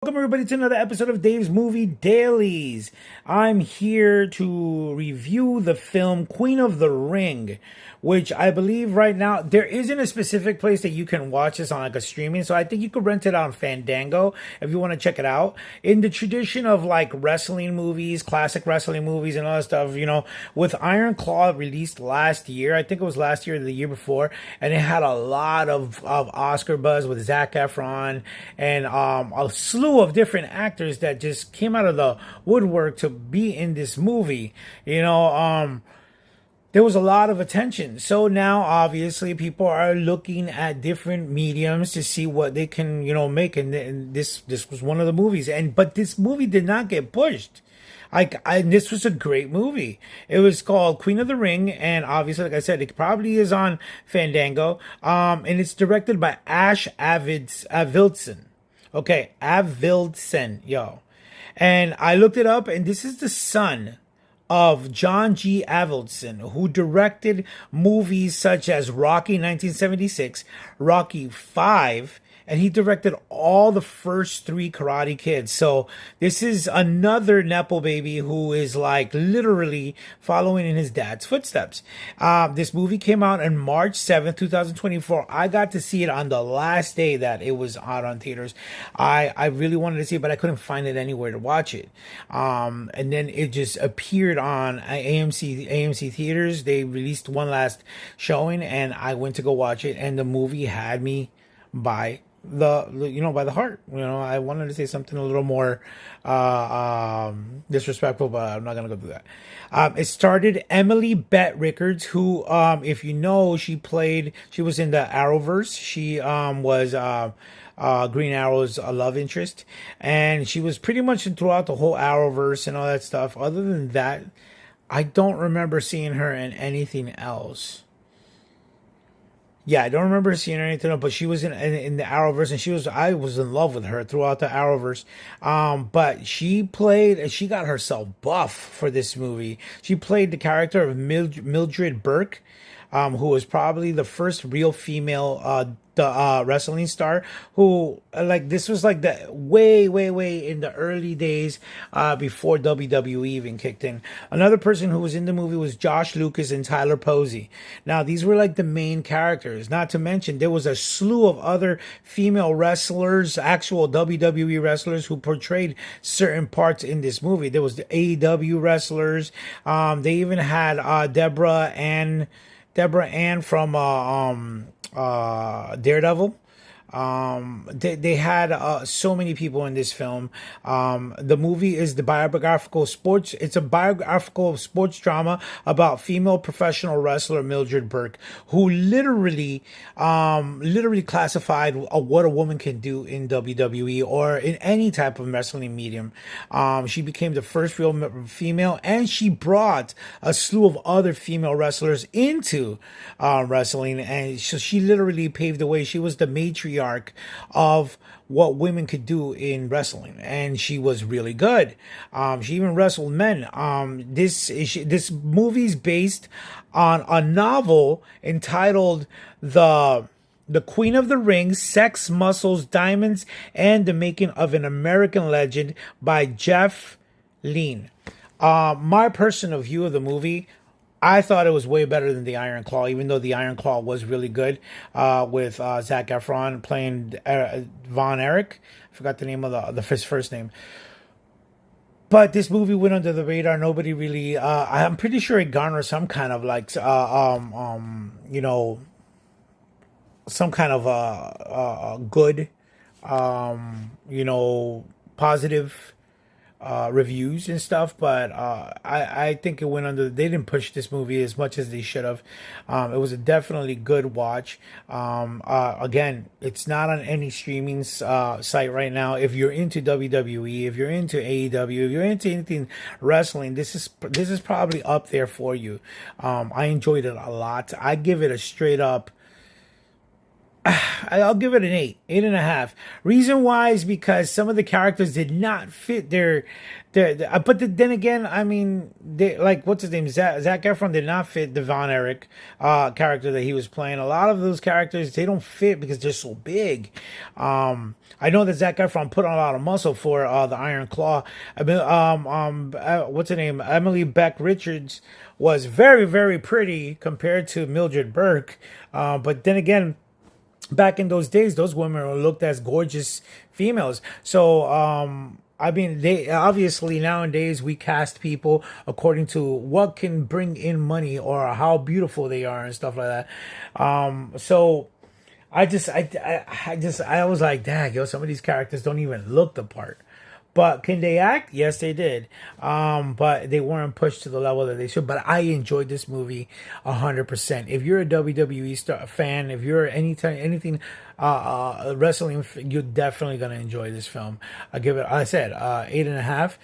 Welcome everybody to another episode of Dave's Movie Dailies. I'm here to review the film Queen of the Ring, which I believe right now there isn't a specific place that you can watch this on, like a streaming. So I think you could rent it on Fandango if you want to check it out. In the tradition of like wrestling movies, classic wrestling movies and all that stuff, with Iron Claw released last year, I think it was last year or the year before, and it had a lot of Oscar buzz with Zac Efron and a slew of different actors that just came out of the woodwork to be in this movie. There was a lot of attention. So now obviously people are looking at different mediums to see what they can, make. And this was one of the movies. But this movie did not get pushed. This was a great movie. It was called Queen of the Ring, and obviously, like I said, it probably is on Fandango. And it's directed by Ash Avildsen. Okay, Avildsen, yo. And I looked it up, and this is the son of John G. Avildsen, who directed movies such as Rocky 1976, Rocky 5, and he directed all the first three Karate Kids. So this is another Nepo baby who is like literally following in his dad's footsteps. This movie came out on March 7th, 2024. I got to see it on the last day that it was out on theaters. I really wanted to see it, but I couldn't find it anywhere to watch it. And then it just appeared on AMC theaters. They released one last showing, and I went to go watch it, and the movie had me by the heart. I wanted to say something a little more disrespectful, but I'm not gonna go do that. It started Emily Bett Rickards, who, if you know, she was in the Arrowverse. She was Green Arrow's love interest, and she was pretty much throughout the whole Arrowverse and all that stuff. Other than that, I don't remember seeing her in anything else. Yeah, I don't remember seeing her anything else, but she was in the Arrowverse, and I was in love with her throughout the Arrowverse. But she got herself buff for this movie. She played the character of Mildred Burke, who was probably the first real female wrestling star, who this was like the way in the early days before WWE even kicked in. Another person who was in the movie was Josh Lucas and Tyler Posey. Now these were like the main characters, not to mention there was a slew of other female wrestlers, actual WWE wrestlers, who portrayed certain parts in this movie. There was the AEW wrestlers. They even had Deborah Ann from Daredevil. They had so many people in this film. The movie is it's a biographical sports drama about female professional wrestler Mildred Burke, who literally classified what a woman can do in WWE or in any type of wrestling medium. She became the first real female, and she brought a slew of other female wrestlers into wrestling, and so she literally paved the way. She was the matriarch of what women could do in wrestling, and she was really good. She even wrestled men. This movie's based on a novel entitled The Queen of the Ring: Sex, Muscles, Diamonds, and the Making of an American Legend by Jeff Lean. My personal view of the movie, I thought it was way better than the Iron Claw, even though the Iron Claw was really good, with Zac Efron playing Von Erich. I forgot the name of his first name. But this movie went under the radar. Nobody really. I'm pretty sure it garnered some kind of some kind of good, positive reviews and stuff, but I think it went under. They didn't push this movie as much as they should have. It was a definitely good watch. Again, it's not on any streaming site right now. If you're into WWE, if you're into AEW, if you're into anything wrestling, this is probably up there for you. I enjoyed it a lot. I give it a straight up I'll give it an 8.5. Reason why is because some of the characters did not fit but then again, I mean, they, like, what's his name? Zac Efron did not fit the Von Erich character that he was playing. A lot of those characters, they don't fit because they're so big. I know that Zac Efron put on a lot of muscle for the Iron Claw. I mean, what's her name? Emily Beck Richards was very, very pretty compared to Mildred Burke. But then again, back in those days, those women were looked as gorgeous females. So, I mean, they obviously nowadays we cast people according to what can bring in money or how beautiful they are and stuff like that. So I was like, dang, yo, some of these characters don't even look the part. But can they act? Yes, they did. But they weren't pushed to the level that they should. But I enjoyed this movie 100%. If you're a WWE fan, if you're anything wrestling, you're definitely gonna enjoy this film. I give it. I said 8.5.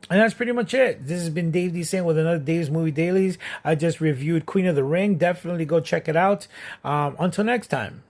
And that's pretty much it. This has been Dave D. Saint with another Dave's Movie Dailies. I just reviewed Queen of the Ring. Definitely go check it out. Until next time.